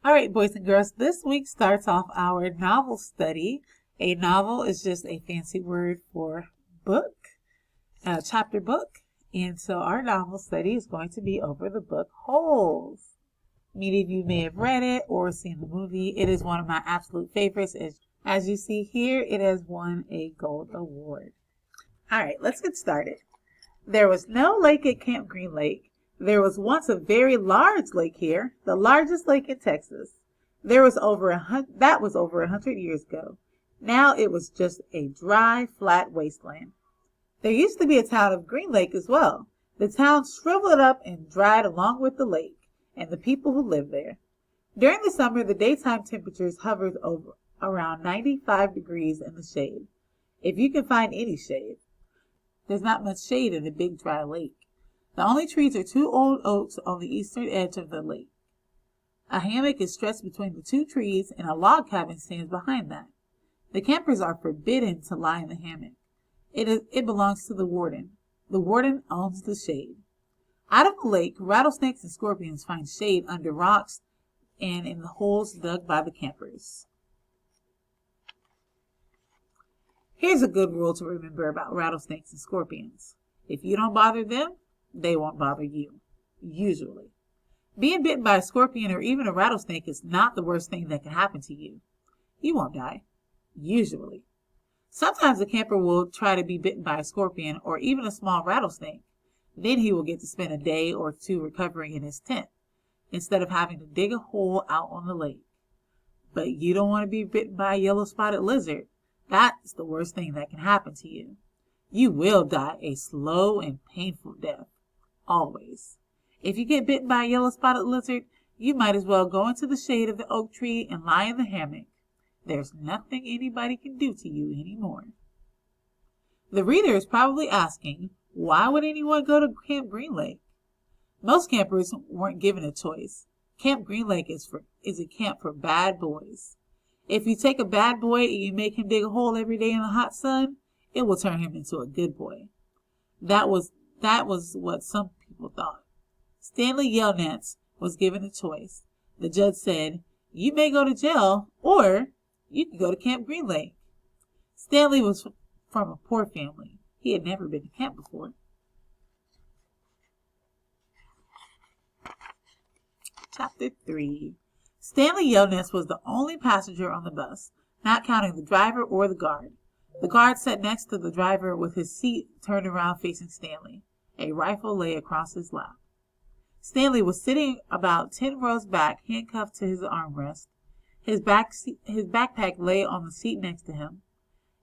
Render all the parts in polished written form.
All right, boys and girls, this week starts off our novel study. A novel is just a fancy word for book, a chapter book. And so our novel study is going to be over the book Holes. Many of you may have read it or seen the movie. It is one of my absolute favorites. As you see here, it has won a gold award. All right, let's get started. There was no lake at Camp Green Lake. There was once a very large lake here, the largest lake in Texas. That was over 100 years ago. Now it was just a dry, flat wasteland. There used to be a town of Green Lake as well. The town shriveled up and dried along with the lake and the people who lived there. During the summer, the daytime temperatures hovered over around 95 degrees in the shade, if you can find any shade. There's not much shade in the big dry lake. The only trees are 2 old oaks on the eastern edge of the lake. A hammock is stretched between the 2 trees and a log cabin stands behind that. The campers are forbidden to lie in the hammock. It belongs to the warden. The warden owns the shade. Out of the lake, rattlesnakes and scorpions find shade under rocks and in the holes dug by the campers. Here's a good rule to remember about rattlesnakes and scorpions. If you don't bother them, they won't bother you, usually. Being bitten by a scorpion or even a rattlesnake is not the worst thing that can happen to you. You won't die, usually. Sometimes a camper will try to be bitten by a scorpion or even a small rattlesnake. Then he will get to spend a day or 2 recovering in his tent, instead of having to dig a hole out on the lake. But you don't want to be bitten by a yellow-spotted lizard. That's the worst thing that can happen to you. You will die a slow and painful death. Always. If you get bitten by a yellow-spotted lizard, you might as well go into the shade of the oak tree and lie in the hammock. There's nothing anybody can do to you anymore. The reader is probably asking, why would anyone go to Camp Green Lake? Most campers weren't given a choice. Camp Green Lake is a camp for bad boys. If you take a bad boy and you make him dig a hole every day in the hot sun, it will turn him into a good boy. That was what some people thought. Stanley Yelnats was given a choice. The judge said, you may go to jail or you can go to Camp Green Lake. Stanley was from a poor family. He had never been to camp before. Chapter 3. Stanley Yelnats was the only passenger on the bus, not counting the driver or the guard. The guard sat next to the driver with his seat turned around facing Stanley. A rifle lay across his lap. Stanley was sitting about 10 rows back, handcuffed to his armrest. His backpack lay on the seat next to him.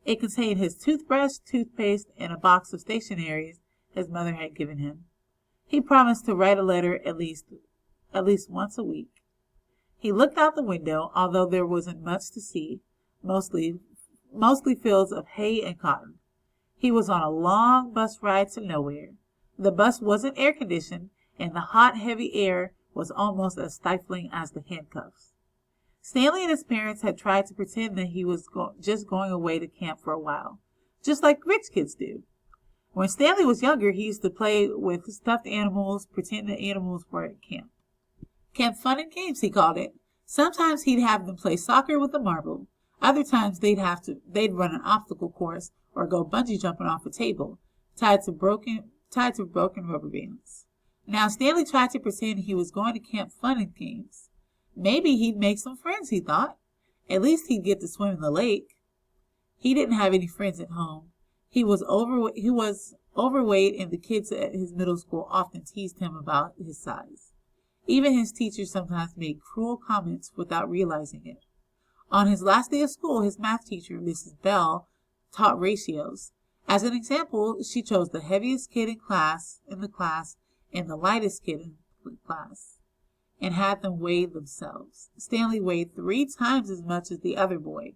It contained his toothbrush, toothpaste, and a box of stationery his mother had given him. He promised to write a letter at least once a week. He looked out the window, although there wasn't much to see, mostly fields of hay and cotton. He was on a long bus ride to nowhere. The bus wasn't air-conditioned, and the hot, heavy air was almost as stifling as the handcuffs. Stanley and his parents had tried to pretend that he was just going away to camp for a while, just like rich kids do. When Stanley was younger, he used to play with stuffed animals, pretend the animals were at camp. Camp Fun and Games, he called it. Sometimes he'd have them play soccer with a marble. Other times they'd run an obstacle course or go bungee jumping off a table, tied to broken rubber bands. Now Stanley tried to pretend he was going to Camp Fun and Games. Maybe he'd make some friends, he thought. At least he'd get to swim in the lake. He didn't have any friends at home. He was overweight, and the kids at his middle school often teased him about his size. Even his teachers sometimes made cruel comments without realizing it. On his last day of school, his math teacher, Mrs. Bell, taught ratios. As an example, she chose the heaviest kid in the class and the lightest kid in the class, and had them weigh themselves. Stanley weighed 3 times as much as the other boy.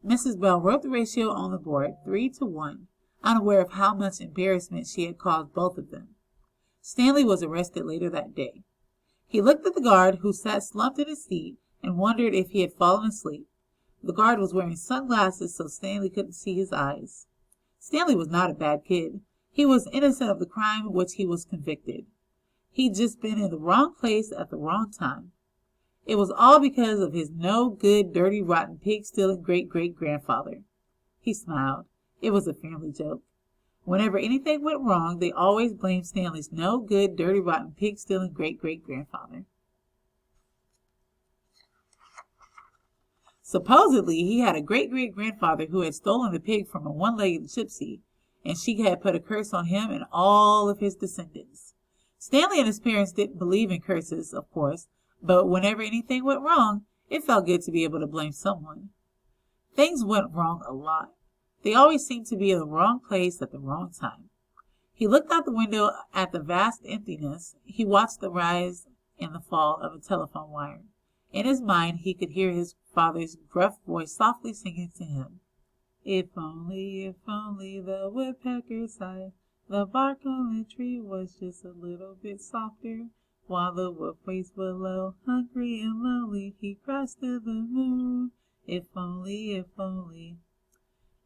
Mrs. Bell wrote the ratio on the board, 3-to-1, unaware of how much embarrassment she had caused both of them. Stanley was arrested later that day. He looked at the guard, who sat slumped in his seat, and wondered if he had fallen asleep. The guard was wearing sunglasses so Stanley couldn't see his eyes. Stanley was not a bad kid. He was innocent of the crime which he was convicted. He'd just been in the wrong place at the wrong time. It was all because of his no good, dirty, rotten, pig-stealing great-great-grandfather. He smiled. It was a family joke. Whenever anything went wrong, they always blamed Stanley's no good, dirty, rotten, pig-stealing great-great-grandfather. Supposedly, he had a great-great-grandfather who had stolen a pig from a one-legged gypsy, and she had put a curse on him and all of his descendants. Stanley and his parents didn't believe in curses, of course, but whenever anything went wrong, it felt good to be able to blame someone. Things went wrong a lot. They always seemed to be in the wrong place at the wrong time. He looked out the window at the vast emptiness. He watched the rise and the fall of a telephone wire. In his mind, he could hear his father's gruff voice softly singing to him. If only the woodpecker sighed, the bark on the tree was just a little bit softer. While the wolf waits below, hungry and lonely, he cries to the moon. If only.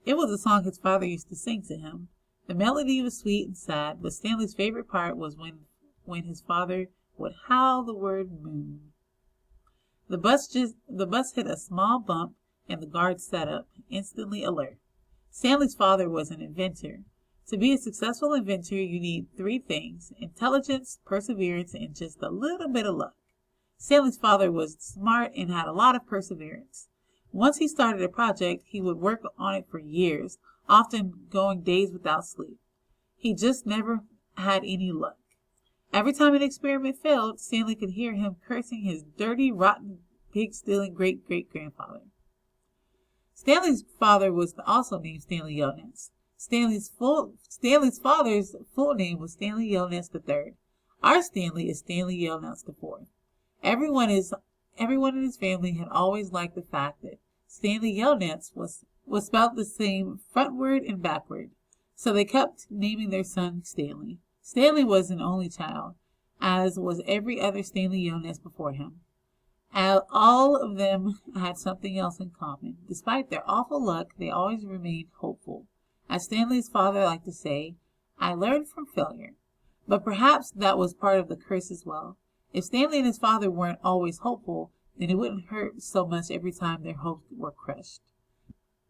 It was a song his father used to sing to him. The melody was sweet and sad, but Stanley's favorite part was when his father would howl the word moon. The bus hit a small bump, and the guard sat up, instantly alert. Stanley's father was an inventor. To be a successful inventor, you need 3 things: intelligence, perseverance, and just a little bit of luck. Stanley's father was smart and had a lot of perseverance. Once he started a project, he would work on it for years, often going days without sleep. He just never had any luck. Every time an experiment failed, Stanley could hear him cursing his dirty, rotten, pig-stealing great-great-grandfather. Stanley's father was also named Stanley Yelnats. Stanley's father's full name was Stanley Yelnats III. Our Stanley is Stanley Yelnats IV. Everyone in his family had always liked the fact that Stanley Yelnats was spelled the same frontward and backward, so they kept naming their son Stanley. Stanley was an only child, as was every other Stanley Yelnats before him. All of them had something else in common. Despite their awful luck, they always remained hopeful. As Stanley's father liked to say, I learned from failure. But perhaps that was part of the curse as well. If Stanley and his father weren't always hopeful, then it wouldn't hurt so much every time their hopes were crushed.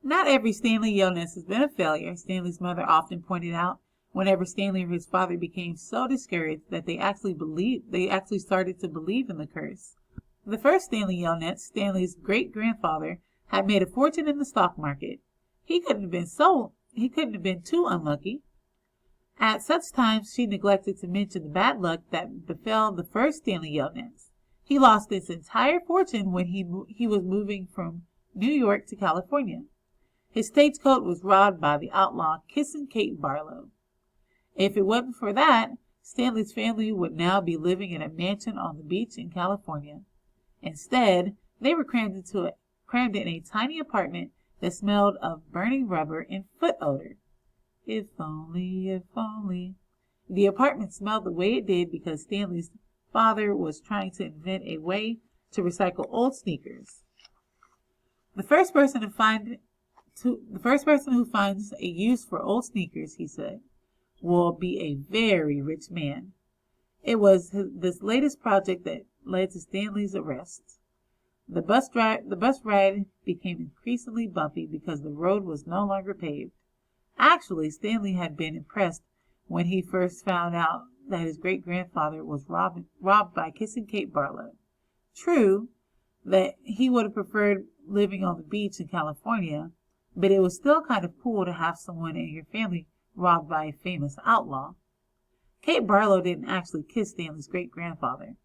Not every Stanley Yelnats has been a failure, Stanley's mother often pointed out. Whenever Stanley or his father became so discouraged that they actually started to believe in the curse. The first Stanley Yelnats, Stanley's great-grandfather, had made a fortune in the stock market. He couldn't have been too unlucky. At such times she neglected to mention the bad luck that befell the first Stanley Yelnats. He lost his entire fortune when he was moving from New York to California. His stagecoach was robbed by the outlaw Kissin' Kate Barlow. If it wasn't for that, Stanley's family would now be living in a mansion on the beach in California. Instead, they were crammed in a tiny apartment that smelled of burning rubber and foot odor. If only. The apartment smelled the way it did because Stanley's father was trying to invent a way to recycle old sneakers. The first person who finds a use for old sneakers, he said, will be a very rich man. It was this latest project that led to Stanley's arrest. The bus ride became increasingly bumpy because the road was no longer paved. Actually, Stanley had been impressed when he first found out that his great-grandfather was robbed by Kissin' Kate Barlow. True that he would have preferred living on the beach in California, but it was still kind of cool to have someone in your family robbed by a famous outlaw. Kate Barlow didn't actually kiss Stanley's great-grandfather.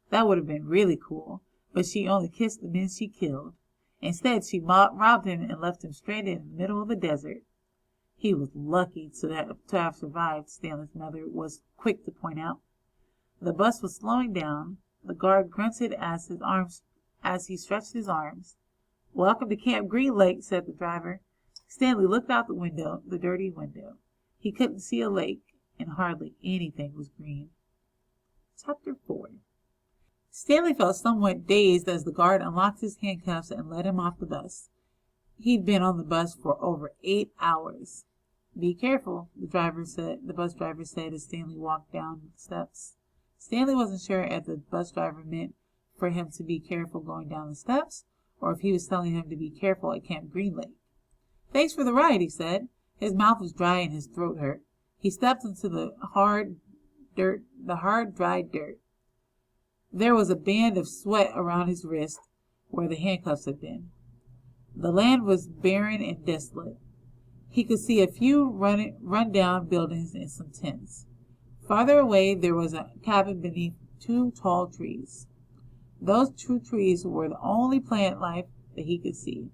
That would have been really cool, but she only kissed the men she killed. Instead, she robbed him and left him stranded in the middle of the desert. He was lucky to have survived, Stanley's mother was quick to point out. The bus was slowing down. The guard grunted as he stretched his arms. Welcome to Camp Green Lake, said the driver. Stanley looked out the dirty window. He couldn't see a lake, and hardly anything was green. Chapter 4. Stanley felt somewhat dazed as the guard unlocked his handcuffs and let him off the bus. He'd been on the bus for over 8 hours. Be careful, the bus driver said as Stanley walked down the steps. Stanley wasn't sure if the bus driver meant for him to be careful going down the steps, or if he was telling him to be careful at Camp Green Lake. "Thanks for the ride," he said. His mouth was dry and his throat hurt. He stepped into the hard, dry dirt. There was a band of sweat around his wrist where the handcuffs had been. The land was barren and desolate. He could see a few run-down buildings and some tents. Farther away, there was a cabin beneath 2 tall trees. Those 2 trees were the only plant life that he could see.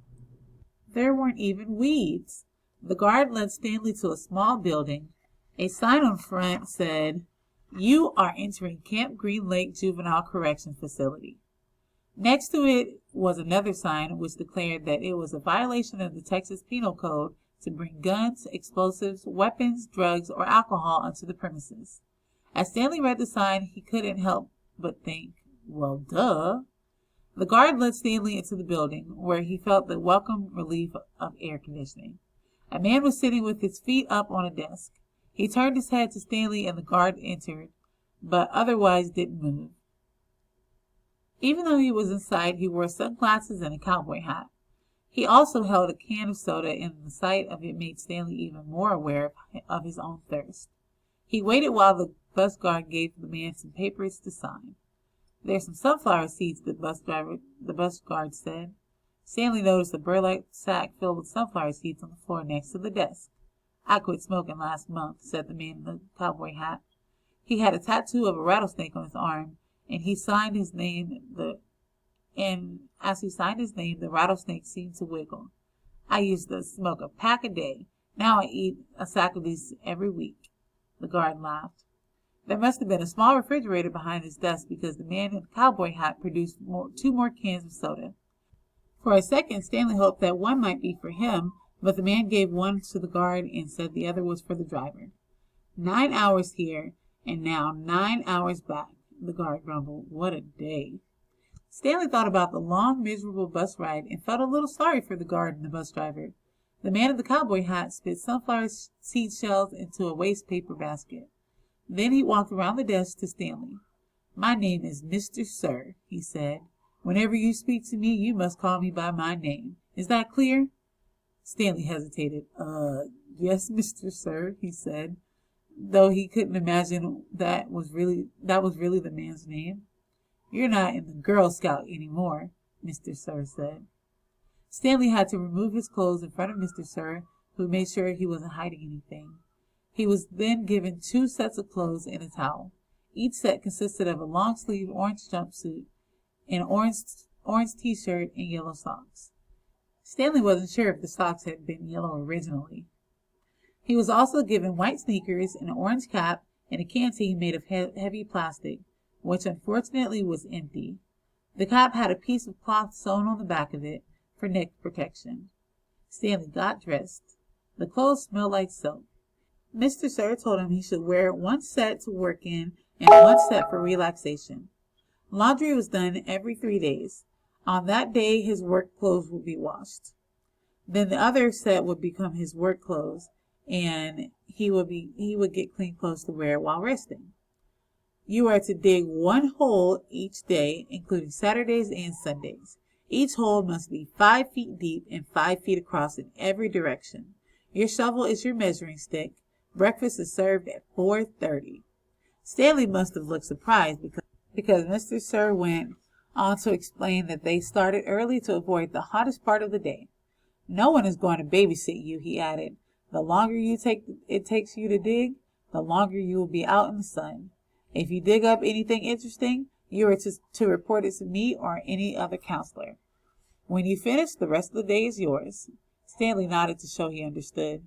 There weren't even weeds. The guard led Stanley to a small building. A sign on front said, "You are entering Camp Green Lake Juvenile Correction Facility." Next to it was another sign which declared that it was a violation of the Texas Penal Code to bring guns, explosives, weapons, drugs, or alcohol onto the premises. As Stanley read the sign, he couldn't help but think, well, duh. The guard led Stanley into the building, where he felt the welcome relief of air conditioning. A man was sitting with his feet up on a desk. He turned his head to Stanley and the guard entered, but otherwise didn't move. Even though he was inside, he wore sunglasses and a cowboy hat. He also held a can of soda, and the sight of it made Stanley even more aware of his own thirst. He waited while the bus guard gave the man some papers to sign. "There's some sunflower seeds," the bus guard said. Stanley noticed a burlap sack filled with sunflower seeds on the floor next to the desk. "I quit smoking last month," said the man in the cowboy hat. He had a tattoo of a rattlesnake on his arm, and as he signed his name, the rattlesnake seemed to wiggle. "I used to smoke a pack a day. Now I eat a sack of these every week." The guard laughed. There must have been a small refrigerator behind his desk, because the man in the cowboy hat produced 2 more cans of soda. For a second, Stanley hoped that one might be for him, but the man gave one to the guard and said the other was for the driver. 9 hours here, and now 9 hours back, the guard grumbled. What a day. Stanley thought about the long, miserable bus ride and felt a little sorry for the guard and the bus driver. The man in the cowboy hat spit sunflower seed shells into a waste paper basket. Then he walked around the desk to Stanley. "My name is Mr. Sir," he said. "Whenever you speak to me, you must call me by my name. Is that clear?" Stanley hesitated. Yes, Mr. Sir," he said, though he couldn't imagine that was really the man's name. "You're not in the Girl Scout anymore," Mr. Sir said. Stanley had to remove his clothes in front of Mr. Sir, who made sure he wasn't hiding anything. He was then given 2 sets of clothes and a towel. Each set consisted of a long-sleeved orange jumpsuit, an orange t-shirt, and yellow socks. Stanley wasn't sure if the socks had been yellow originally. He was also given white sneakers, an orange cap, and a canteen made of heavy plastic, which unfortunately was empty. The cap had a piece of cloth sewn on the back of it for neck protection. Stanley got dressed. The clothes smelled like soap. Mr. Sir told him he should wear 1 set to work in and 1 set for relaxation. Laundry was done every 3 days. On that day, his work clothes would be washed. Then the other set would become his work clothes, and he would get clean clothes to wear while resting. "You are to dig 1 hole each day, including Saturdays and Sundays. Each hole must be 5 feet deep and 5 feet across in every direction. Your shovel is your measuring stick. Breakfast is served at 4:30. Stanley must have looked surprised because Mr. Sir went on to explain that they started early to avoid the hottest part of the day. "No one is going to babysit you," he added. "The longer it takes you to dig, the longer you will be out in the sun. If you dig up anything interesting, you are to report it to me or any other counselor. When you finish, the rest of the day is yours." Stanley nodded to show he understood.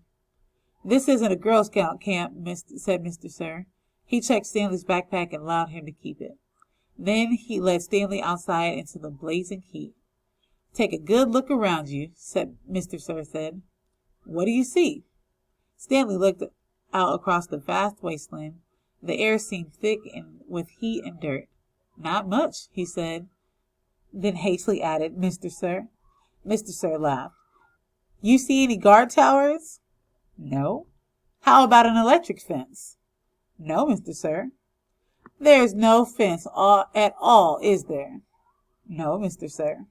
"This isn't a Girl Scout camp," said Mr. Sir. He checked Stanley's backpack and allowed him to keep it. Then he led Stanley outside into the blazing heat. "Take a good look around you," Mr. Sir said. "What do you see?" Stanley looked out across the vast wasteland. The air seemed thick with heat and dirt. "Not much," he said, then hastily added, "Mr. Sir." Mr. Sir laughed. "You see any guard towers?" "No." "How about an electric fence?" "No, Mr. Sir." "There's no fence at all, is there?" No, Mr. Sir.